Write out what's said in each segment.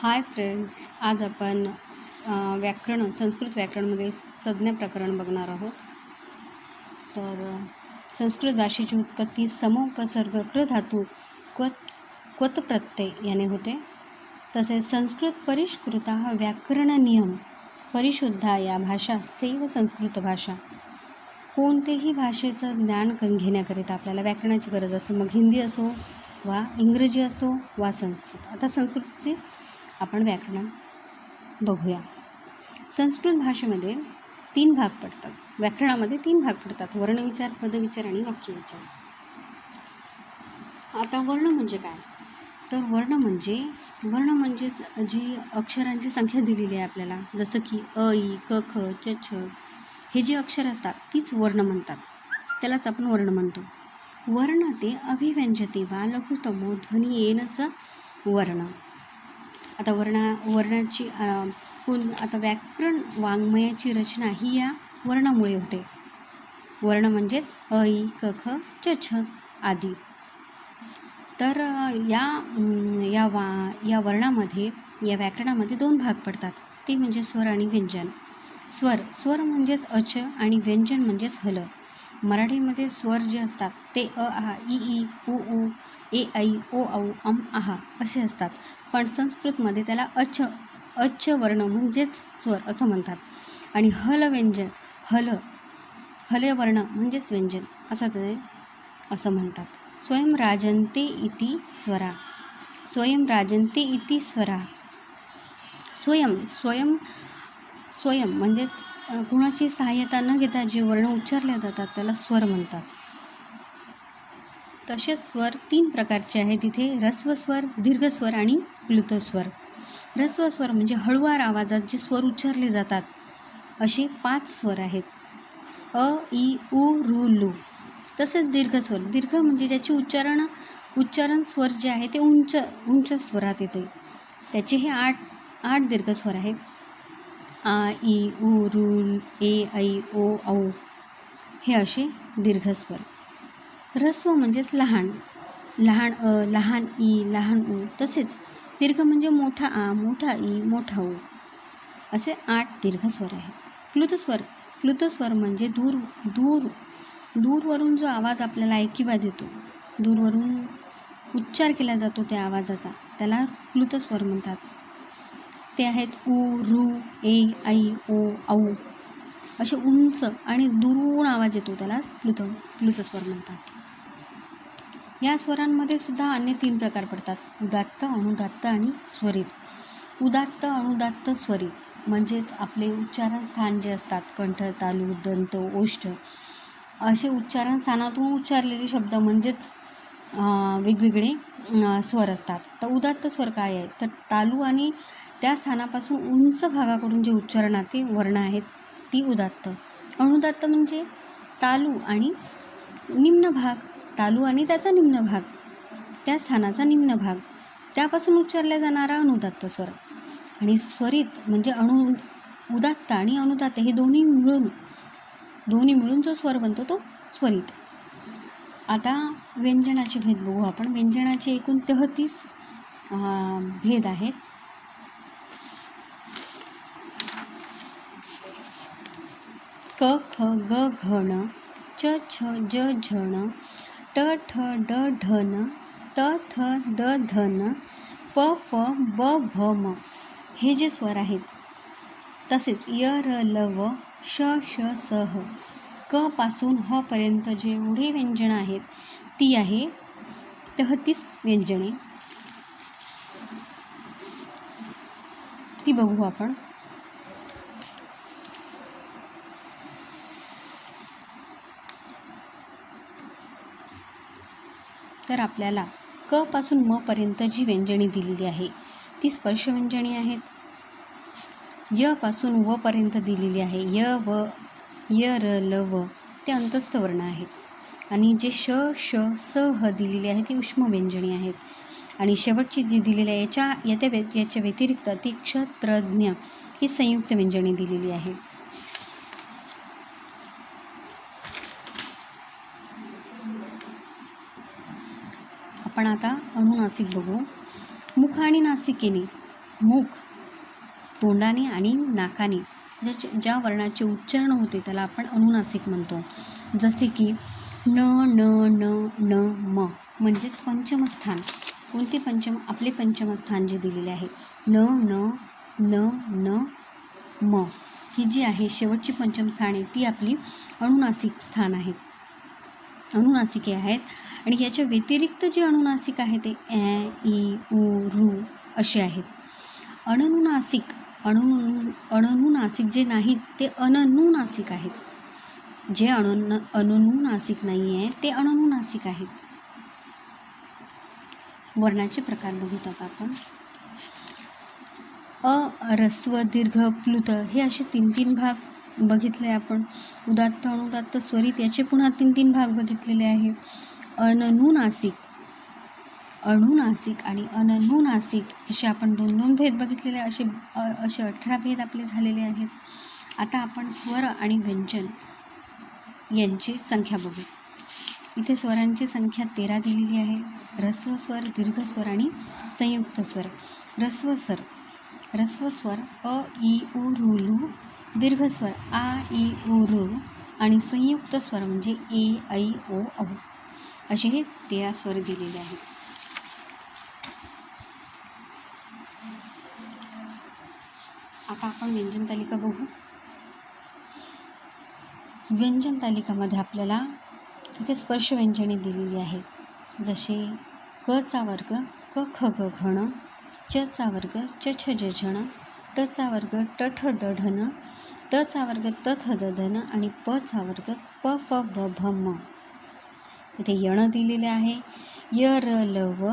Hi friends, आज आपण संस्कृत व्याकरणमध्ये संज्ञा प्रकरण बघणार आहोत. तर संस्कृत भाषेची उत्पत्ती समोपसर्ग कृ धातू क्वत प्रत्यय याने होते. तसेच संस्कृत परिष्कृता व्याकरण नियम परिशुद्धा या भाषा सेव संस्कृत भाषा. कोणतेही भाषेचं ज्ञान घेण्याकरिता आपल्याला व्याकरणाची गरज असते, मग हिंदी असो वा इंग्रजी असो वा संस्कृत. आता संस्कृतची आपण व्याकरण बघूया. संस्कृत भाषेमध्ये 3 भाग पडतात. व्याकरणामध्ये 3 भाग पडतात: वर्णविचार, पदविचार आणि वाक्यविचार. आता वर्ण म्हणजे काय? तर वर्ण म्हणजेच जी अक्षरांची संख्या दिलेली आहे आपल्याला, जसं की अ, इ, क, ख, च, छ हे जे अक्षर असतात तीच वर्ण म्हणतात. त्यालाच आपण वर्ण म्हणतो. वर्ण ते अभिव्यंजते वा लघुतमो ध्वनी येन स वर्ण. आता वर्णाची आता व्याकरण वाङ्मयाची रचना ही या वर्णामुळे होते. वर्ण म्हणजेच अ, इ, क, ख, च, छ आदी. तर या वर्णामध्ये, या व्याकरणामध्ये 2 भाग पडतात. ते म्हणजे स्वर आणि व्यंजन. स्वर म्हणजेच अच आणि व्यंजन म्हणजेच हल. मराठीमध्ये स्वर जे असतात ते अ, आ, इ, ई, उ, ऊ, ए, ऐ, ओ, औ, अम, आहा असे असतात. पण संस्कृतमध्ये त्याला अच वर्ण म्हणजेच स्वर असं म्हणतात. आणि हल वर्ण म्हणजेच व्यंजन असं म्हणतात. स्वयं राजन्ते इति स्वरा. स्वयं म्हणजेच कुणाची सहाय्यता न घेता जे वर्ण उच्चारले जातात त्याला स्वर म्हणतात. तसेच स्वर 3 प्रकारचे आहेत. तिथे ऱ्हस्वस्वर, दीर्घस्वर आणि प्लुतस्वर. ऱ्हस्वस्वर म्हणजे हळुवार आवाजात जे स्वर उच्चारले जातात असे 5 स्वर आहेत: अ, इ, उ, ऋ, लू. तसेच दीर्घ म्हणजे ज्याचे उच्चारण स्वर जे आहे ते उंच स्वरात येते. त्याचे हे 8 दीर्घस्वर आहेत: आ, इ, उ, ऋ, ए, ऐ, ओ, औ हे असे दीर्घस्वर. ऱ्हस्व म्हणजेच लहान अ, लहान ई, लहान उ. तसेच दीर्घ म्हणजे मोठा आ, मोठा ई, मोठा उ असे 8 दीर्घस्वर आहेत. प्लुतस्वर म्हणजे दूरवरून जो आवाज आपल्याला ऐकिवात येतो, दूरवरून उच्चार केला जातो त्या आवाजाचा, त्याला प्लुतस्वर म्हणतात. ते आहेत उ, ऋ, ए, ऐ, ओ, औ असे उंच आणि दुरून आवाज येतो, त्याला प्लुतस्वर म्हणतात. या स्वरांमध्ये सुद्धा अन्य 3 प्रकार पडतात: उदात्त, अनुदात्त आणि स्वरित. उदात्त, अनुदात्त, स्वरित म्हणजेच आपले उच्चारण स्थान जे असतात, कंठ, तालु, दंत, ओष्ठ असे उच्चारण स्थानातून उच्चारलेले शब्द म्हणजेच वेगवेगळे स्वर असतात. तर उदात्त स्वर काय आहे? तर तालु आणि त्या स्थानापासून उंच भागाकडून जे उच्चारणाचे वर्ण आहेत ती उदात्त. अनुदात्त म्हणजे तालु आणि निम्न भाग, तालु आणि त्याचा निम्न भाग, त्या स्थानाचा निम्न भाग, त्यापासून उच्चारला जाणारा अनुदात्त स्वर. आणि स्वरित म्हणजे उदात्त आणि अनुदात्त हे दोन्ही मिळून जो स्वर बनतो तो स्वरित. आता व्यंजनाचे भेद बघू आपण. व्यंजनाचे एकूण 33 भेद आहेत. क, ख, ग, घ, ण, च, छ, ज, झ, ण, ट, ठ, ड, ढ, न, त, थ, द, ध, न, प, फ, ब, भ, म हे जे स्वर आहेत. तसेच य, र, ल, व, श, श, स, ह. क पासून ह पर्यंत जेवढे व्यंजनं आहेत ती आहे 33 व्यंजने. ती बघू आपण. तर आपल्याला क पासून म पर्यंत जी व्यंजने दिलेली आहे ती स्पर्श व्यंजने आहेत. य पासून व पर्यंत दिलेली आहे य, र, ल, व ते अंतस्थ वर्ण आहेत. आणि जे श, श, स, ह दिलेली आहे ती उष्म व्यंजने आहेत. आणि शेवटची जी दिलेली आहे याच्या व्यतिरिक्त ती क्ष, त्र, ज्ञ ही संयुक्त व्यंजने दिलेली आहे. आपण आता अनुनासिक बघू. मुख आणि नासिकेने मुख तोंडाने आणि नाकाने ज्या वर्णाचे उच्चारण होते त्याला आपण अनुनासिक म्हणतो. जसे की न न न न म म्हणजेच पंचमस्थान. कोणते पंचम? आपले पंचमस्थान जे दिलेले आहे न न न न म, ही जी आहे शेवटची पंचमस्थाने ती आपली अनुनासिक स्थान आहेत, अनुनासिके आहेत. आणि याच्या व्यतिरिक्त जे अनुनासिक आहे ते ॲ ई उ रू असे आहेत. अनुनासिक जे नाहीत ते अननुनासिक आहेत. जे अनुनासिक नाही आहे ते अननुनासिक आहेत. वर्णाचे प्रकार बघूत आता आपण. ऱ्हस्व दीर्घ प्लुत हे असे 3 भाग बघितले आपण. उदात्त अनुदात्त स्वरित याचे पुन्हा 3 भाग बघितलेले आहे. अनुनासिक आणि अननुनासिक असे आपण 2 भेद बघितलेले. असे 18 भेद आपले झालेले आहेत. आता आपण स्वर आणि व्यंजन यांची संख्या बघू. इथे स्वरांची संख्या 13 दिलेली आहे. ऱ्हस्व स्वर, दीर्घ स्वर आणि संयुक्त स्वर. ऱ्हस्व स्वर अ ई उ रू लू, दीर्घ स्वर आ ई उ रू आणि संयुक्त स्वर म्हणजे ए ऐ ओ औ असे हे 13 स्वर दिलेले आहेत. आता आपण व्यंजन तालिका बघू. व्यंजन तालिकामध्ये आपल्याला इथे स्पर्श व्यंजने दिलेली आहेत. जसे क चा वर्ग क ख ग घ च चा वर्ग च छ ज झ ट चा वर्ग ट ठ ड ढ न, त चा वर्ग त थ द ध न आणि प चा वर्ग प फ ब भ म. इथे यण दिलेले आहे य र ल व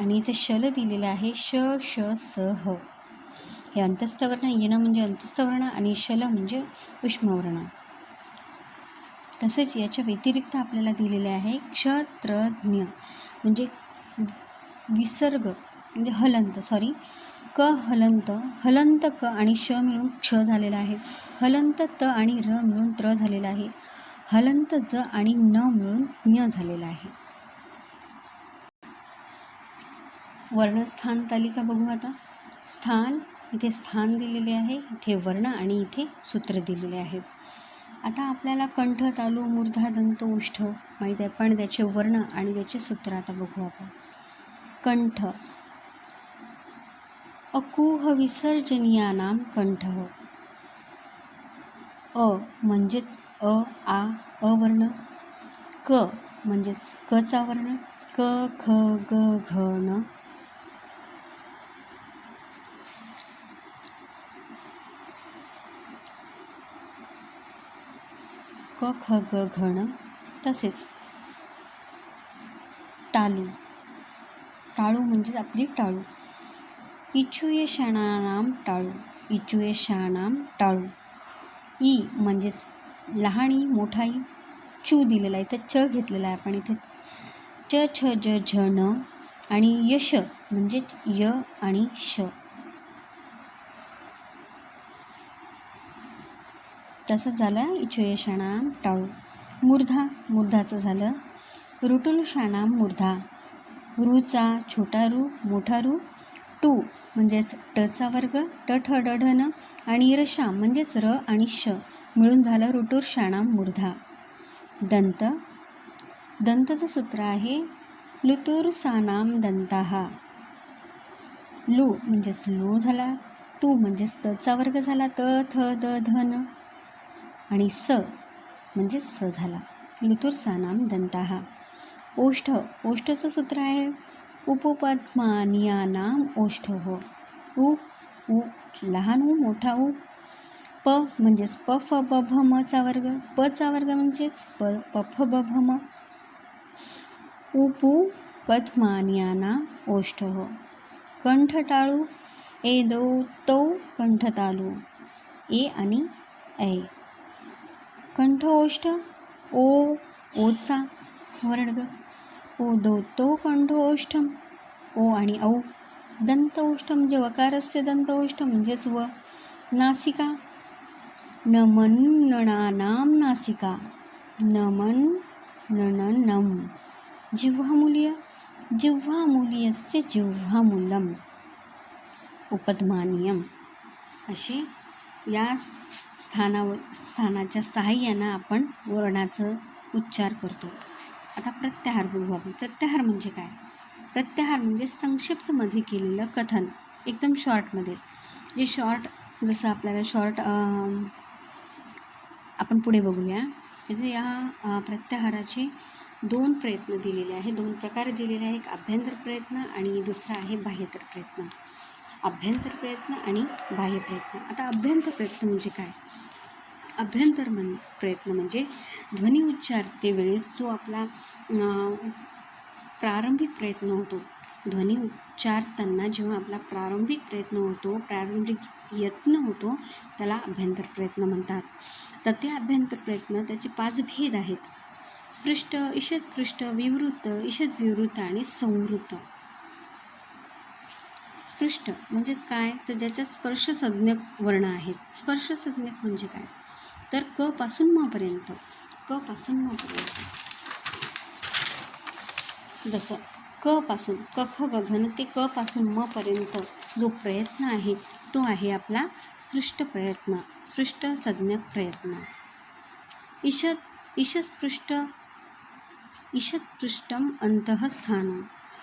आणि इथे शल दिलेले आहे श श स ह. हे अंतस्थ वर्ण. यण म्हणजे अंतस्थ वर्ण आणि शल म्हणजे उष्मवर्ण. तसेच याच्या व्यतिरिक्त आपल्याला दिलेले आहे क्षत्रज्ञ म्हणजे विसर्ग म्हणजे क हलंत क आणि श मिळून क्ष झालेला आहे. हलंत त आणि र मिळून त्र झालेला आहे. हलंत ज आणि न मिळून ज्ञ झालेला आहे. वर्णस्थान तालिका बघू आता. स्थान, इथे स्थान दिलेले आहे, इथे वर्ण आणि इथे सूत्र दिलेले आहेत. आता आपल्याला कंठ, तालू, मूर्धा, दंत, ओष्ठ माहीत आहे, पण त्याचे वर्ण आणि त्याचे सूत्र आता बघू आपण. कंठ अकुह विसर्जनीयानाम कंठ. अ म्हणजेच अ आ अवर्ण. क म्हणजेच क चा वर्ण क ख ग घ न. क ख ग घ न. तसेच टालू, टाळू म्हणजेच आपली टाळू. इचुयशाणानाम टाळू, इचुयशाणाम टाळू. ई म्हणजेच लहान ई मोठा ई. चू दिलेला आहे तर च घेतलेला आहे आपण इथे च छ ज झ न आणि यश म्हणजेच य आणि श. तसंच झालं इचुयशाणाम टाळू. मूर्धा, मूर्धाचं झालं ऋटुलशाणाम मूर्धा. रूचा छोटा रू मोठा रू. टू म्हणजेच ट चा वर्ग ट ठ ड ढ न आणि रशाम म्हणजेच र आणि श मिळून झालं ऋटुरशाणाम मूर्धा. दंत, दंतचं सूत्र आहे लुतुरसानाम दंताहा. लू म्हणजेच लू झाला. तू म्हणजेच त चा वर्ग झाला त थ द ध न आणि स म्हणजेच स झाला लुतुरसानाम दंताहा. ओष्ठ, ओष्ठचं सूत्र आहे उपपद्मानियानाम ओष्ठ हो. उ उ लहान उ मोठा उ. प म्हणजेच प फ ब भ म चा वर्ग प चा वर्ग म्हणजेच प फ ब भ म. उपु पद्मानियानाम ओष्ठ हो. कंठ टाळू ए दौ तौ कंठ तालू ए आणि ऐ. कंठ ओष्ठ ओ ओचा वर्ग ओ दौ तौ कंठोष्ठम ओ आणि औ. दंत ओष्ठ म्हणजे वकारस्य दंत ओष्ठ म्हणजेच व. नासिका नमन्ननानाम नासिका नमन्ननम. जिह्वामूल्य जिह्वामूल्यस्य जिह्वामूलम. उपध्मानीयम अशी या स्थानाच्या सहाय्यानं आपण वर्णाचं उच्चार करतो. आता प्रत्याहार बघू आपण. प्रत्याहार म्हणजे काय? प्रत्याहार म्हणजे संक्षिप्तमध्ये केलेलं कथन, एकदम शॉर्टमध्ये. जे शॉर्ट, जसं आपल्याला शॉर्ट आपण पुढे बघूया. म्हणजे या प्रत्याहाराचे 2 प्रयत्न दिलेले आहे, 2 प्रकार दिलेले आहे. एक अभ्यंतर प्रयत्न आणि दुसरा आहे बाह्यतर प्रयत्न. अभ्यंतर प्रयत्न आणि बाह्य प्रयत्न. आता अभ्यंतर प्रयत्न म्हणजे काय? अभ्यंतर प्रयत्न म्हणजे ध्वनी उच्चारते वेळेस जो आपला प्रारंभिक प्रयत्न होतो. ध्वनी उच्चारताना जेव्हा आपला प्रारंभिक प्रयत्न होतो, प्रारंभिक यत्न होतो, त्याला अभ्यंतर प्रयत्न म्हणतात. तर ते अभ्यंतर प्रयत्न, त्याचे 5 भेद आहेत. स्पृष्ट, ईषदपृष्ठ, विवृत, ईषदविवृत आणि संवृत. स्पृष्ट म्हणजेच काय? तर ज्याच्या स्पर्शसंज्ञक वर्ण आहेत. स्पर्शसंज्ञक म्हणजे काय? तर क पासून म पर्यंत. क पासून म पर्यंत. जसं क पासून क ख ग घ ते क पासून म पर्यंत जो प्रयत्न आहे तो आहे आपला स्पृष्ट प्रयत्न, स्पृष्ट संज्ञक प्रयत्न. ईषदपृष्ठम अंतःस्थान.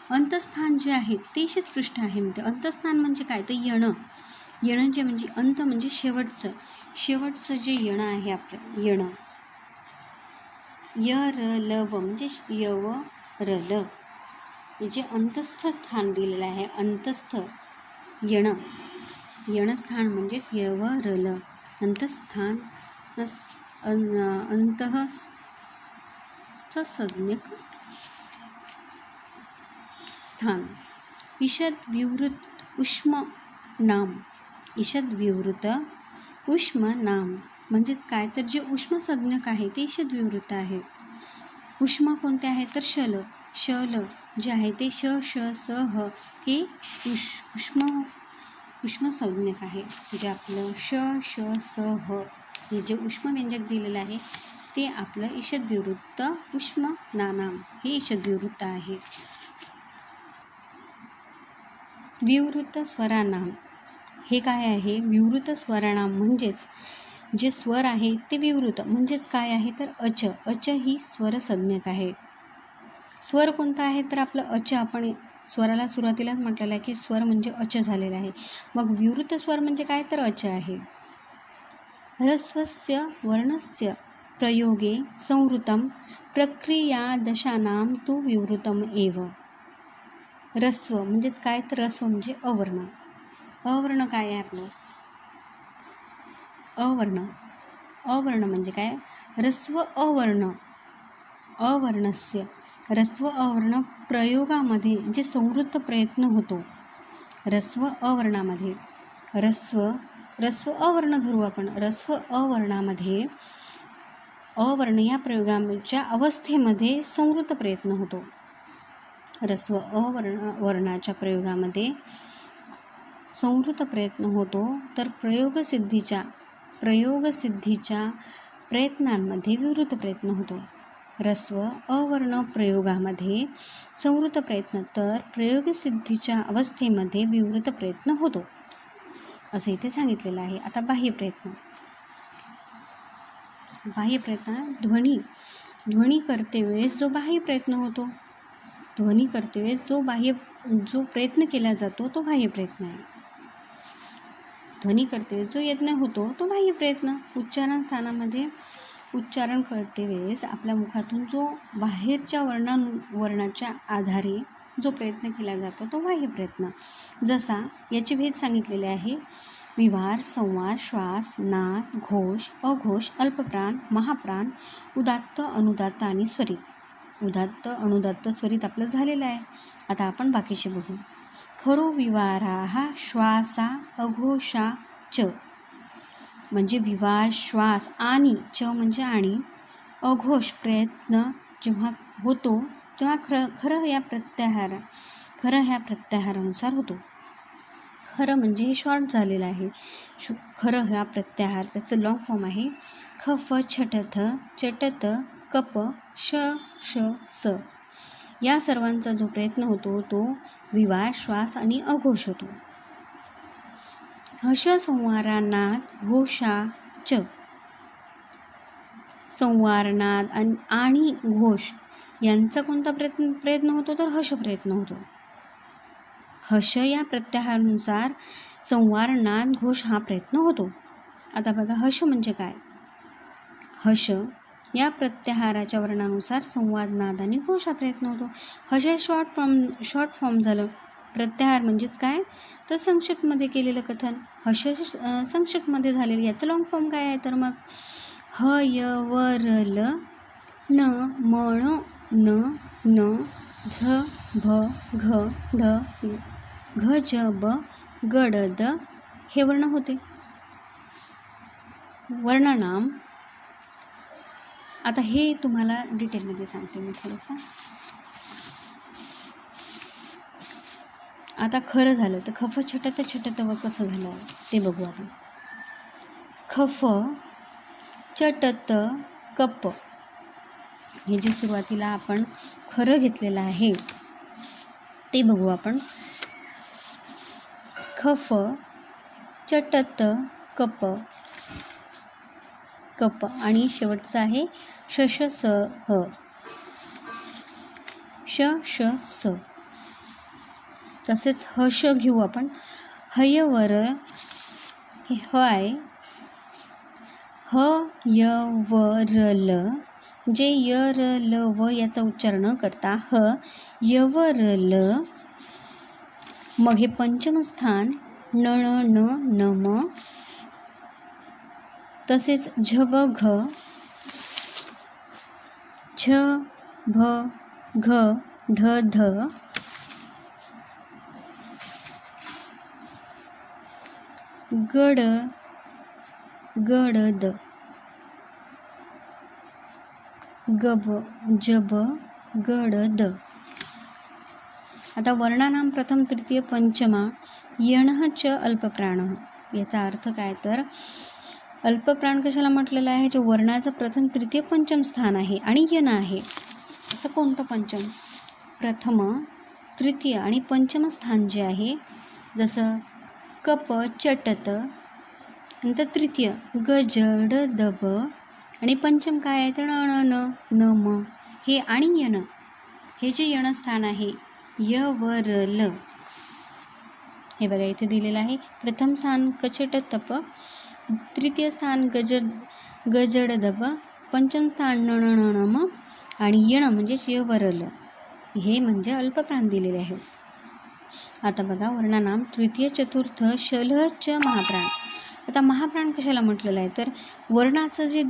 अंतस्थान जे आहे ते ईषदपृष्ठ आहे म्हणते. अंतस्थान म्हणजे काय? तर यण. यण जे म्हणजे अंत म्हणजे शेवटचं जे यण आहे आपलं यण. य र ल व म्हणजे य व र ल जे अंतस्थ स्थान दिलेलं आहे. अंतस्थ यणस्थान म्हणजेच य व र ल. अंतस्थान अंतःसंज्ञक स्थान. ईषद विवृत उष्म नाम. ईषद विवृत उष्म नाम म्हणजेच काय? तर जे उष्मसंज्ञक आहे ते ईषद विवृत आहे. उष्म कोणते आहे? तर शल. शल जे आहे ते श श स ह हे उष्मसंज्ञक आहे. जे आपलं श श स ह हे जे उष्मव्यंजक दिलेलं आहे ते आपलं ईषद विवृत्त उष्म नानाम हे ईषद विवृत्त आहे. विवृत स्वरानाम हे काय आहे? विवृत स्वरानाम म्हणजेच जे स्वर आहे ते विवृत म्हणजेच काय आहे? तर अच. अच ही स्वरसंज्ञक आहे. स्वर कोणता आहे? तर आपलं अच. आपण स्वराला सुरुवातीलाच म्हटलेलं आहे की स्वर म्हणजे अच झालेला आहे. मग विवृत स्वर म्हणजे काय? तर अच आहे. ह्रस्वस्य वर्णस्य प्रयोगे संवृतम प्रक्रियादशानां तु विवृतम एव. ह्रस्व म्हणजेच काय? तर ह्रस्व म्हणजे अवर्ण. अवर्ण काय आहे आपलं? अवर्ण म्हणजे काय? ह्रस्व अवर्ण. अवर्णस्य ह्रस्व अवर्ण प्रयोगामध्ये जे संवृत्त प्रयत्न होतो. ह्रस्व अवर्णामध्ये ह्रस्व अवर्ण धरू आपण. ह्रस्व अवर्णामध्ये अवर्ण या प्रयोगाच्या अवस्थेमध्ये संवृत्त प्रयत्न होतो. ह्रस्व अवर्णाच्या प्रयोगामध्ये संवृत्त प्रयत्न होतो. तर प्रयोगसिद्धीच्या प्रयत्नांमध्ये विवृत प्रयत्न होतो. ह्रस्व अवर्ण प्रयोगामध्ये संवृत्त प्रयत्न, तर प्रयोगसिद्धीच्या अवस्थेमध्ये विवृत प्रयत्न होतो असं इथे सांगितलेलं आहे. आता बाह्य प्रयत्न ध्वनी करते वेळेस जो बाह्य प्रयत्न होतो. ध्वनी करते वेळेस जो प्रयत्न केला जातो तो बाह्य प्रयत्न आहे. ध्वनी करते वेळेस जो यत्न होतो तो बाह्य प्रयत्न. उच्चारण स्थानामध्ये उच्चारण करते वेळेस आपल्या मुखातून जो बाहेरच्या वर्णाच्या आधारे जो प्रयत्न केला जातो तो बाह्य प्रयत्न. जसा याचे भेद सांगितलेले आहे. विवार, संवार, श्वास, नाद, घोष, अघोष, अल्पप्राण, महाप्राण, उदात्त, अनुदात्त आणि स्वरित. उदात्त, अनुदात्त, स्वरित आपलं झालेलं आहे. आता आपण बाकीचे बघू. खरो विवाराः श्वासा अघोषा च म्हणजे विवार, श्वास आणि च म्हणजे आणि अघोष प्रयत्न जेव्हा होतो तेव्हा खरं ह्या प्रत्याहारानुसार होतो. खरं म्हणजे हे शॉर्ट झालेलं आहे. खरं हा प्रत्याहार त्याचं लॉंग फॉर्म आहे. ख फ छटथ चटत कप श श स या सर्वांचा जो प्रयत्न होतो तो विवार, श्वास आणि अघोष होतो. हश संवारानाद घोषाच. संवारनाद आणि घोष यांचा कोणता प्रयत्न होतो तर हश प्रयत्न होतो. हश या प्रत्याहारानुसार संवार नाद घोष हा प्रयत्न होतो. आता बघा हश म्हणजे काय. हश या प्रत्याहाराच्या वर्णानुसार संवाद नाद आणि घोष हा प्रयत्न होतो. हश हे शॉर्ट फॉर्म झालं. प्रत्याहार म्हणजेच काय तर संक्षिप्तमध्ये केलेलं कथन. हश संक्षिप्तमध्ये झालेलं. याचं लॉंग फॉर्म काय आहे तर मग ह य व र ल न मण न न झ भ घ ढ घ ज ब गड द हे वर्ण होते. वर्णनाम. आता हे तुम्हाला डिटेलमध्ये सांगते मी थोडंसं. आता खरं झालं तर खफ छटत व कसं झालं ते बघू आपण. खफ चटत कप हे जे सुरुवातीला आपण खरं घेतलेलं आहे ते बघू आपण. खफ चटत कप कप आणि शेवटचं आहे श स ह श स. तसेच हश घेऊ आपण. हयवर हे ह आहे. ह य व र ल जे य र ल व याचा उच्चार न करता ह य व र ल. मग हे पंचम स्थान न न न न म. तसेच झ ब घ झ भ घ ढ ध गड गड द गब जब गड द. आता वर्णानाम प्रथम तृतीय पंचमा यणः च अल्पप्राण. याचा अर्थ काय तर अल्पप्राण कशाला म्हटलेलं आहे जे वर्णाचं प्रथम तृतीय पंचम स्थान आहे आणि यण आहे. असं कोणतं पंचम. प्रथम तृतीय आणि पंचम स्थान जे आहे जसं कप चटत नंतर तृतीय गजड दब आणि पंचम काय आहे तर न न न म हे आणि यण. हे जे यण स्थान आहे य व र ल हे बघा इथे दिलेलं आहे. प्रथम स्थान कचट तप, तृतीय स्थान गजड दब, पंचम स्थान न न न म आणि यण म्हणजेच य व र ल हे म्हणजे अल्पप्राण दिलेले आहे. आता बघा वर्णनाम तृतीय चतुर्थ शल च महाप्राण. आता महाप्राण कशाला म्हटलेलं आहे तर वर्णाचं जे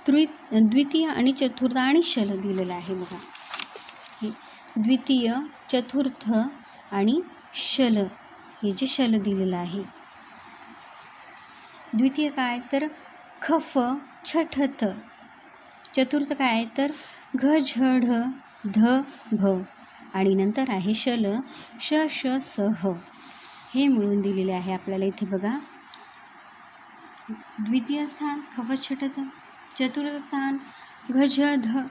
द्वितीय आणि चतुर्थ आणि शल दिलेलं आहे. बघा हे द्वितीय चतुर्थ आणि शल हे जे शल दिलेलं आहे. द्वितीय काय तर खफ छठत, चतुर्थ काय तर घ झ ढ ध भ आणि नंतर आहे शल श श स ह हे मिळून दिलेले आहे आपल्याला इथे. बघा द्वितीय स्थान खफ छठत, चतुर्थ स्थान घ झ ध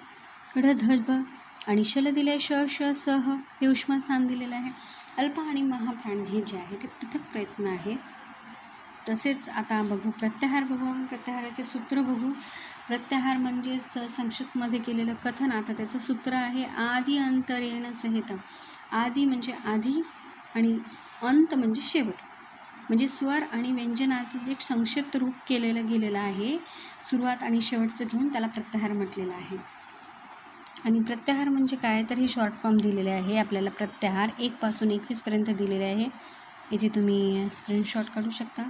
ढ ध भ आणि शल दिले श श स ह हे उष्म स्थान दिलेलं आहे. अल्प आणि महाप्राण हे जे आहे ते पृथक प्रयत्न आहे. तसेच आता बघू प्रत्याहार बघू आपण. प्रत्याहाराचे सूत्र बघू. प्रत्याहार म्हणजेच संक्षिप्तमध्ये केलेलं कथन. आता त्याचं सूत्र आहे आदि अंतरेण सहित. आदि म्हणजे आधी आणि अंत म्हणजे शेवट. म्हणजे स्वर आणि व्यंजनाचं जे संक्षिप्त रूप केलेलं गेलेलं आहे सुरुवात आणि शेवटचं घेऊन त्याला प्रत्याहार म्हटलेलं आहे. आणि प्रत्याहार म्हणजे काय तर हे शॉर्ट फॉर्म दिलेले आहे आपल्याला. प्रत्याहार 1 पासून 21 पर्यंत दिलेले आहे. इथे तुम्ही स्क्रीनशॉट काढू शकता.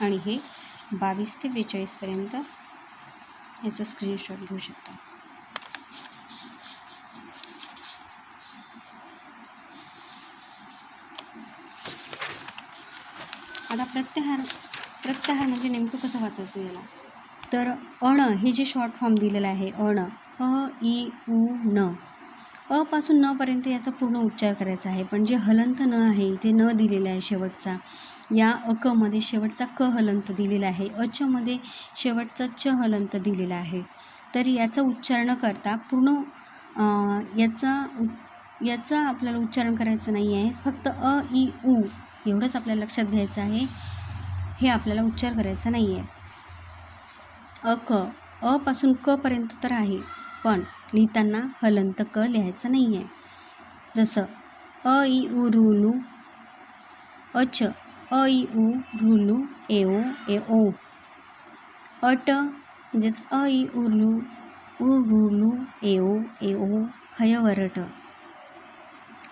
आणि हे 22 ते 42 पर्यंत याचा स्क्रीनशॉट घेऊ शकता. आता प्रत्याहार म्हणजे नेमकं कसं वाचायचं याला तर अण हे जे शॉर्ट फॉर्म दिलेलं आहे अण अ इ उ न. अ पासून न पर्यंत याचा पूर्ण उच्चार करायचा आहे. पण जे हलंत न आहे इथे न दिलेला आहे शेवटचा. या अक मध्ये शेवटचा क हलंत दिलेला आहे. अच मध्ये शेवटचा च हलंत दिलेला आहे. तर याचा उच्चार न करता पूर्ण याचा याचं आपल्याला उच्चारण करायचं नाही आहे. फक्त अ इ उ एवढंच आपल्याला लक्षात घ्यायचं आहे. हे आपल्याला उच्चार करायचा नाही आहे. अ पासून क पर्यंत तर आहे, पण लिहिताना हलंत क लिहायचं नाही आहे. जसं अ इ उ रु लू, अच अ इ उ रु लू ए ओ ए ओ. अट म्हणजेच अ इ उ रु लू ए ओ ए ओ हयवरट.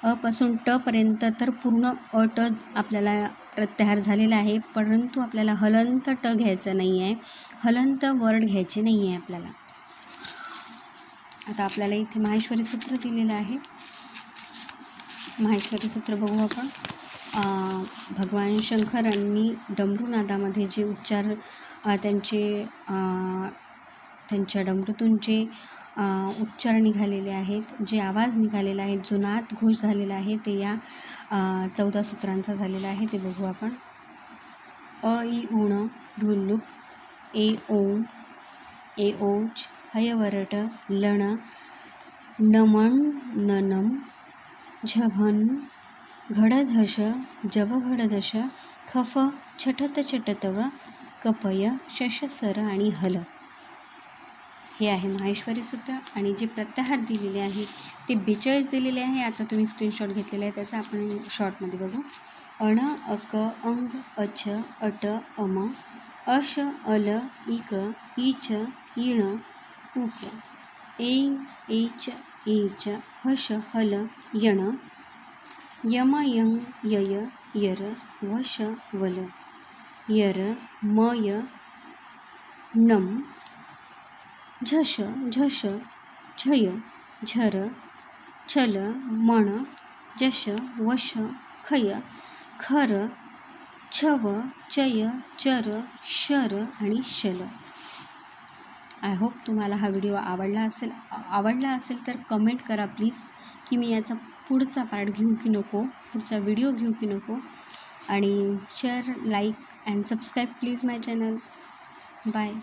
अ पासून ट पर्यंत तर पूर्ण अट आपल्याला प्रत्याहार झालेला आहे, परंतु आपल्याला हलंत ट घ्यायचं नाही आहे, हलंत वर्ड घ्यायचे नाही आहे आपल्याला. आता आपल्याला इथे माहेश्वरी सूत्र दिलेलं आहे. माहेश्वरी सूत्र बघू आपण. भगवान शंकरांनी डमरूनादामध्ये जे उच्चार त्यांच्या डमरूतून जे उच्चार निघालेले आहेत, जे आवाज निघालेला आहे, जो नाद घोष झालेला आहे, ते या 14 सूत्रांचा झालेला आहे. ते बघू आपण. अ इ उण रुल्लुक ए ओम ए ओच हयवरट लण नमण ननम झभन घडधश जवघडदश खफ छटत छटतव कपय शशसर आणि हल. हे आहे माहेश्वरी सूत्र. आणि जे प्रत्याहार दिलेले आहे ते 42 दिलेले आहे. आता तुम्ही स्क्रीनशॉट घेतलेला आहे, त्याचा आपण शॉर्टमध्ये बघू. अण अक अंग अच अट अम अश अल इक इच इण उक ऐ एच एच हश हल यण यम यं यय यर वश वल यर मय नम झश झश झय झर छल मण जश वश खय खर छव चय चर शर आणि शल. आय होप तुम्हाला हा व्हिडिओ आवडला असेल तर कमेंट करा प्लीज की मी याचा पुढचा पार्ट घेऊ की नको, पुढचा व्हिडिओ घेऊ की नको. आणि share, like and subscribe please my channel. Bye.